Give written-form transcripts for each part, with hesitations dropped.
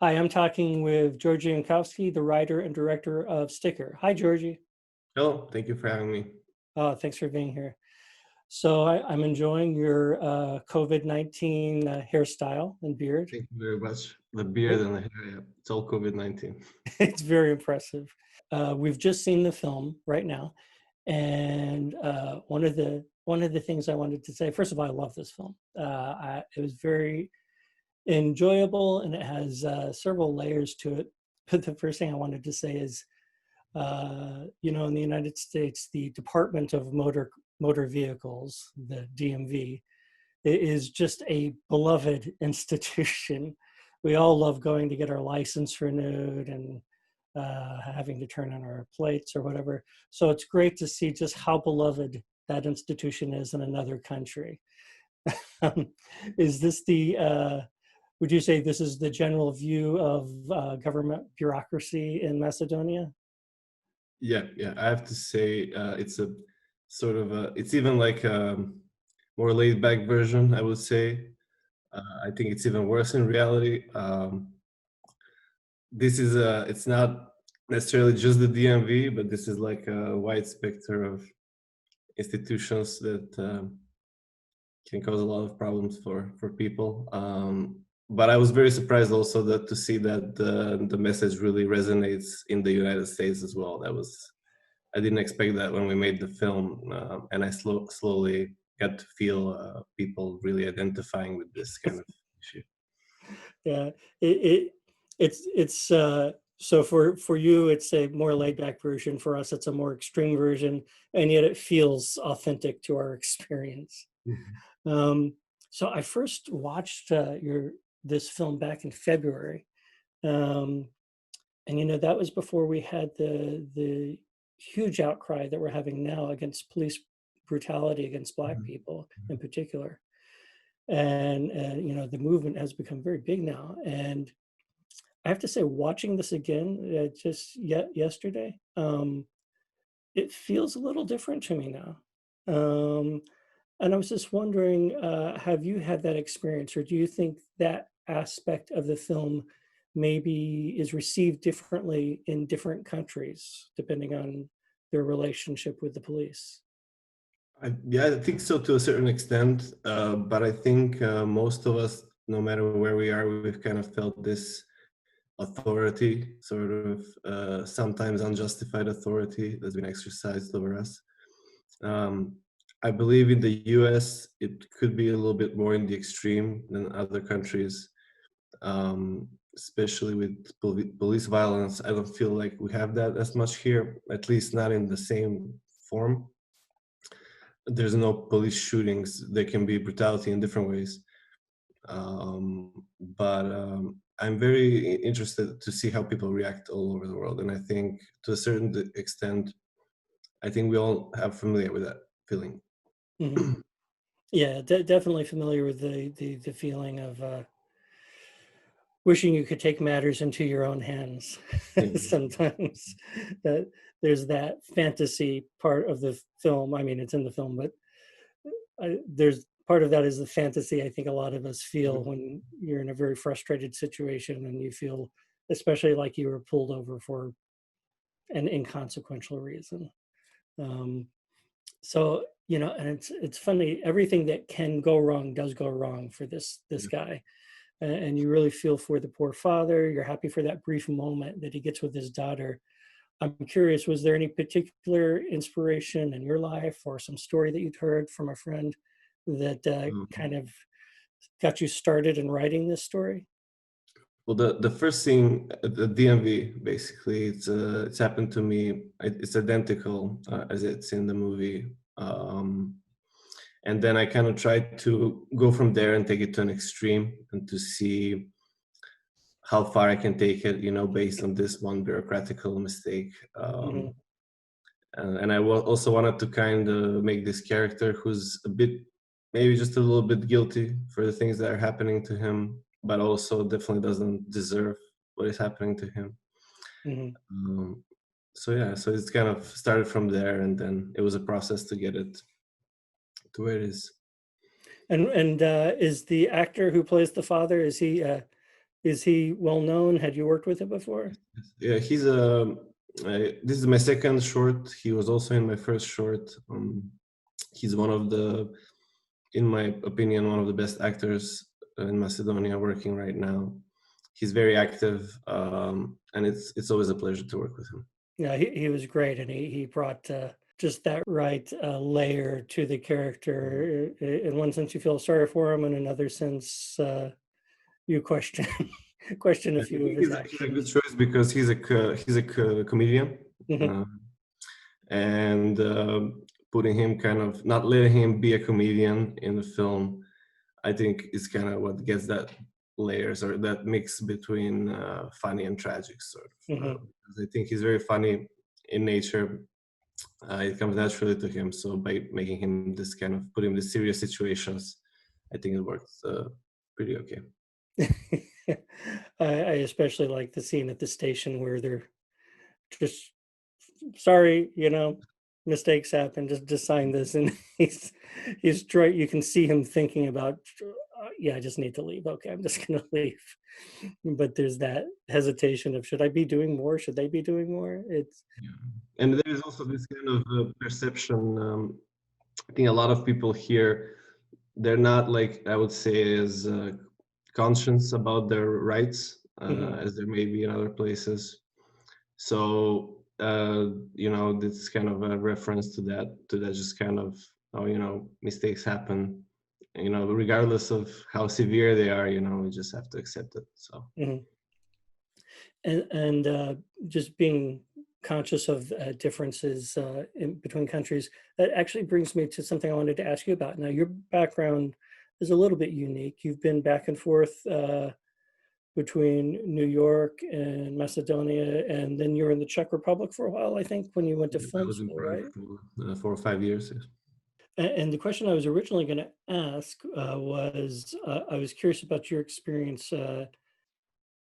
Hi, I'm talking with Georgi Yankowski, the writer and director of Sticker. Hi, Georgie. Hello, thank you for having me. Thanks for being here. So I'm enjoying your COVID-19 hairstyle and beard. Thank you very much. The beard It- and the hair, yeah, it's all COVID-19. it's very impressive. We've just seen the film right now, and one of the things I wanted to say. First of all, I love this film. It was very enjoyable, and it has several layers to it. But the first thing I wanted to say is, in the United States, the Department of Motor Vehicles, the DMV, is just a beloved institution. We all love going to get our license renewed and having to turn in our plates or whatever. So it's great to see just how beloved that institution is in another country. Um, is this would you say this is the general view of government bureaucracy in Macedonia? Yeah, I have to say, it's a sort of it's even like a more laid back version, I would say. I think it's even worse in reality. It's not necessarily just the DMV, but this is like a wide spectrum of institutions that can cause a lot of problems for people. But I was very surprised also that to see that the message really resonates in the United States as well. I didn't expect that when we made the film, and I slowly got to feel people really identifying with this kind of issue. Yeah, it's so for you it's a more laid back version. For us, it's a more extreme version, and yet it feels authentic to our experience. Mhm. Um, so I first watched your this film back in February, um, and that was before we had the huge outcry that we're having now against police brutality against Black Mhm. people in particular. And the movement has become very big now, and I have to say, watching this again, just yet yesterday, it feels a little different to me now. Um, and I was just wondering, have you had that experience, or do you think that aspect of the film maybe is received differently in different countries, depending on their relationship with the police? Yeah, I think so to a certain extent, but I think most of us, no matter where we are, we've kind of felt this authority, sort of sometimes unjustified authority that's been exercised over us. Um, I believe in the US, it could be a little bit more in the extreme than other countries, especially with police violence. I don't feel like we have that as much here, at least not in the same form. There's no police shootings. There can be brutality in different ways. But I'm very interested to see how people react all over the world. And I think to a certain extent, I think we all have familiar with that feeling. Mhm. Yeah, definitely familiar with the feeling of wishing you could take matters into your own hands. Yeah. Sometimes that there's that fantasy part of the film. I mean, it's in the film, but there's part of that is the fantasy I think a lot of us feel when you're in a very frustrated situation and you feel especially like you were pulled over for an inconsequential reason. Um, so and it's funny, everything that can go wrong does go wrong for this guy, and you really feel for the poor father. You're happy for that brief moment that he gets with his daughter. I'm curious, was there any particular inspiration in your life or some story that you'd heard from a friend that Um, kind of got you started in writing this story? Well, the first thing, the DMV, basically, it's happened to me. It's identical as it's in the movie, and then I kind of tried to go from there and take it to an extreme and to see how far I can take it, based on this one bureaucratical mistake. Hmm. And I also wanted to kind of make this character who's a bit, maybe just a little bit guilty for the things that are happening to him, but also definitely doesn't deserve what is happening to him. Hmm. Um, so yeah, so it's kind of started from there, and then it was a process to get it to where it is. And is the actor who plays the father, is he Is he well known? Had you worked with him before? Yeah, he's a. This is my second short. He was also in my first short. He's one of the, in my opinion, one of the best actors in Macedonia working right now. He's very active, and it's always a pleasure to work with him. Yeah, he was great, and he brought just that right layer to the character. In one sense, you feel sorry for him, in another sense, you question question a I few of think his he's a good actions. choice because comedian, Hmm. uh, and putting him kind of not letting him be a comedian in the film, I think is kind of what gets that layers or that mix between funny and tragic sort of. Hmm. Because I think he's very funny in nature. It comes naturally to him. So by making him this kind of put him in the serious situations, I think it works pretty okay. I especially like the scene at the station where they're just sorry, mistakes happen. Just sign this, and he's trying. You can see him thinking about, yeah, I just need to leave. Okay, I'm just gonna leave. But there's that hesitation of, should I be doing more? Should they be doing more? It's Yeah. And there is also this kind of perception. I think a lot of people here, they're not like I would say as conscious about their rights mhm, as there may be in other places. So this is kind of a reference to that just kind of how mistakes happen. Regardless of how severe they are, we just have to accept it. So. mhm. And just being conscious of differences in between countries, that actually brings me to something I wanted to ask you about. Now, your background is a little bit unique. You've been back and forth between New York and Macedonia, and then you were in the Czech Republic for a while, I think, when you went to Yeah, I film was in school, Prague right? for 4 or 5 years. Yes. And the question I was originally going to ask was, I was curious about your experience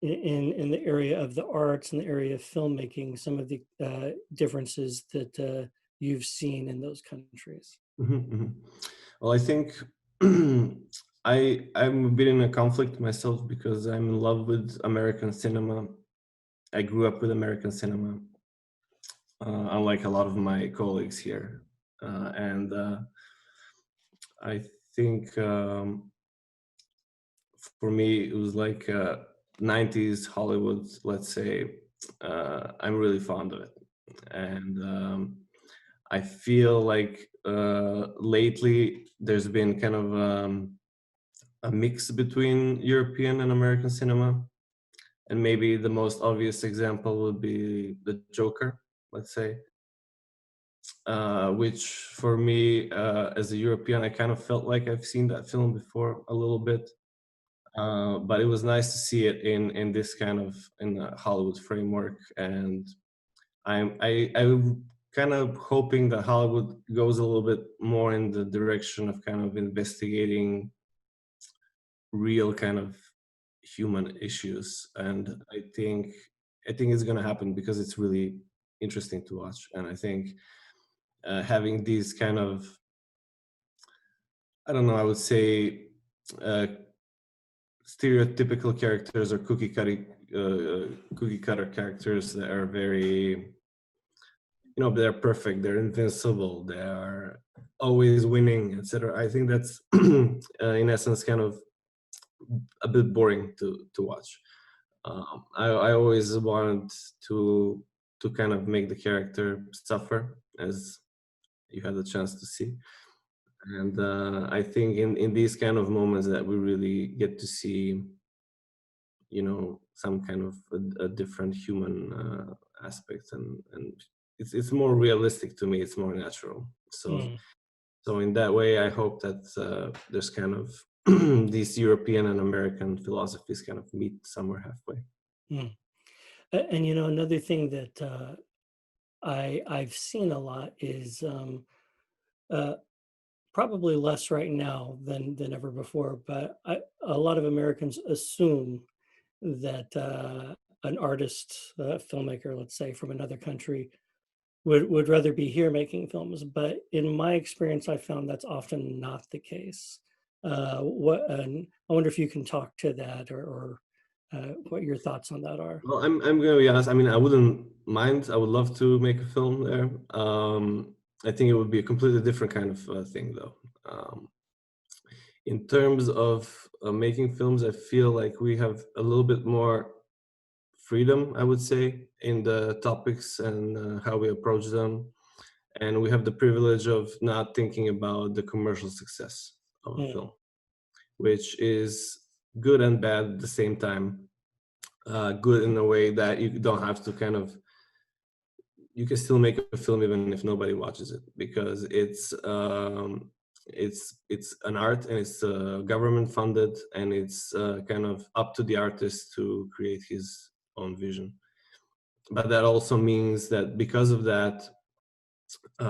in the area of the arts and the area of filmmaking, some of the differences that you've seen in those countries. Mhm, mhm. Well, I think I'm a bit in a conflict myself because I'm in love with American cinema. I grew up with American cinema, unlike a lot of my colleagues here, and I think for me it was like 90s Hollywood. Let's say I'm really fond of it, and I feel like lately there's been kind of a mix between European and American cinema. And maybe the most obvious example would be The Joker, let's say, which for me, as a European, I kind of felt like I've seen that film before a little bit. But it was nice to see it in this kind of in a Hollywood framework, and I'm kind of hoping that Hollywood goes a little bit more in the direction of kind of investigating real kind of human issues, and I think it's going to happen because it's really interesting to watch. And I think having these kind of, I don't know, I would say uh, stereotypical characters or cookie cutter characters that are very, they're perfect, they're invincible, they are always winning, etc. I think that's in essence kind of a bit boring to watch. I always wanted to kind of make the character suffer, as you had the chance to see. And I think in these kind of moments that we really get to see, some kind of a different human aspect, and it's more realistic to me. It's more natural. So Mm, so in that way, I hope that there's kind of these European and American philosophies kind of meet somewhere halfway. mm. And another thing that I've seen a lot is uh, probably less right now than ever before, but a lot of Americans assume that an artist, filmmaker, let's say from another country, would rather be here making films. But in my experience, I found that's often not the case. And I wonder if you can talk to that, or what your thoughts on that are. Well, I'm gonna be honest. I mean, I wouldn't mind. I would love to make a film there. I think it would be a completely different kind of thing, though. In terms of making films, I feel like we have a little bit more freedom, I would say, in the topics and how we approach them. And we have the privilege of not thinking about the commercial success of a Mm, film, which is good and bad at the same time. Good in a way that you don't have to kind of, you can still make a film even if nobody watches it, because it's an art, and it's government funded, and it's kind of up to the artist to create his own vision. But that also means that because of that,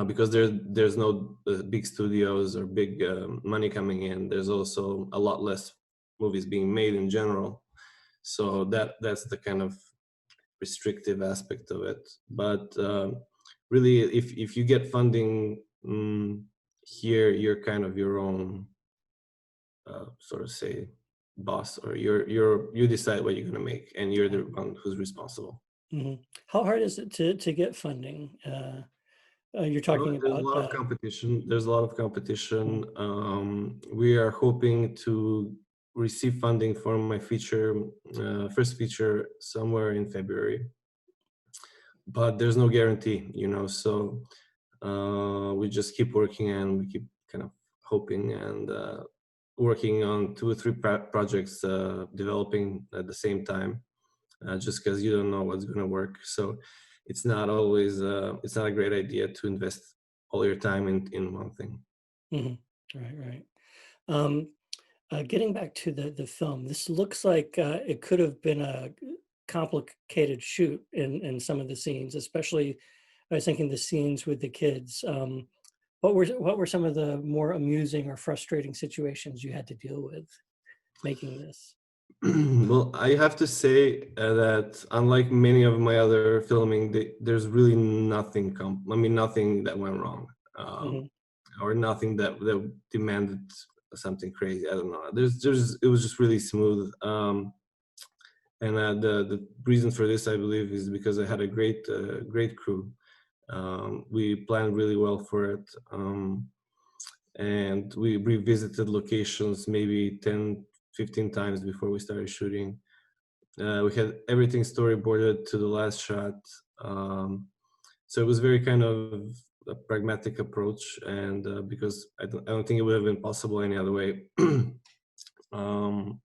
because there's no big studios or big money coming in, there's also a lot less movies being made in general. So that's the kind of restrictive aspect of it. But really, if you get funding here, you're kind of your own sort of say boss, or you decide what you're going to make, and you're the one who's responsible. mhm. How hard is it to get funding? You're Well, talking there's a about. lot of competition. There's a lot of Mm, competition. We are hoping to receive funding for my feature, first feature, somewhere in February. But there's no guarantee, So we just keep working, and we keep kind of hoping, and working on two or three projects, developing at the same time, just because you don't know what's going to work. So it's not a great idea to invest all your time in one thing. mhm. Right, right. Um, Getting back to the film, this looks like it could have been a complicated shoot in some of the scenes, especially I was thinking the scenes with the kids. What were some of the more amusing or frustrating situations you had to deal with making this? Well, I have to say that unlike many of my other filming, there's really nothing. Nothing that went wrong, Hmm. or nothing that demanded something crazy. I don't know. It was just really smooth. And the reason for this, I believe, is because I had a great crew. We planned really well for it. And we revisited locations maybe 10, 15 times before we started shooting. We had everything storyboarded to the last shot. So it was very kind of a pragmatic approach, and because I don't think it would have been possible any other way. um,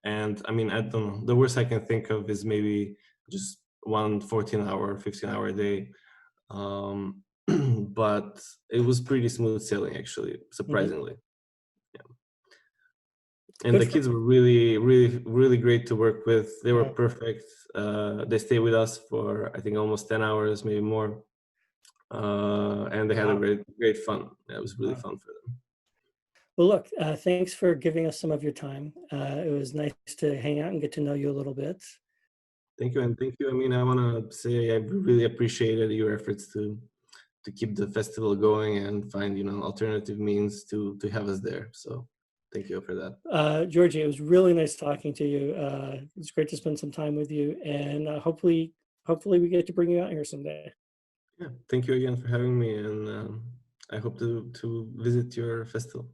and I mean, I don't know. The worst I can think of is maybe just one 14-hour, 15-hour day. Um, but it was pretty smooth sailing, actually, Hmm. surprisingly. And Good the for. kids were really, really, really great to work with. They were uh, perfect. They stayed with us for, I think, almost 10 hours, maybe more. And they had a wow. great fun. It was really Wow. fun for them. Well, look, thanks for giving us some of your time. It was nice to hang out and get to know you a little bit. Thank you, and thank you. I mean, I want to say I really appreciated your efforts to keep the festival going and find, alternative means to have us there. So thank you for that. Georgie, it was really nice talking to you. It's great to spend some time with you, and hopefully we get to bring you out here someday. Yeah, thank you again for having me, and I hope to visit your festival.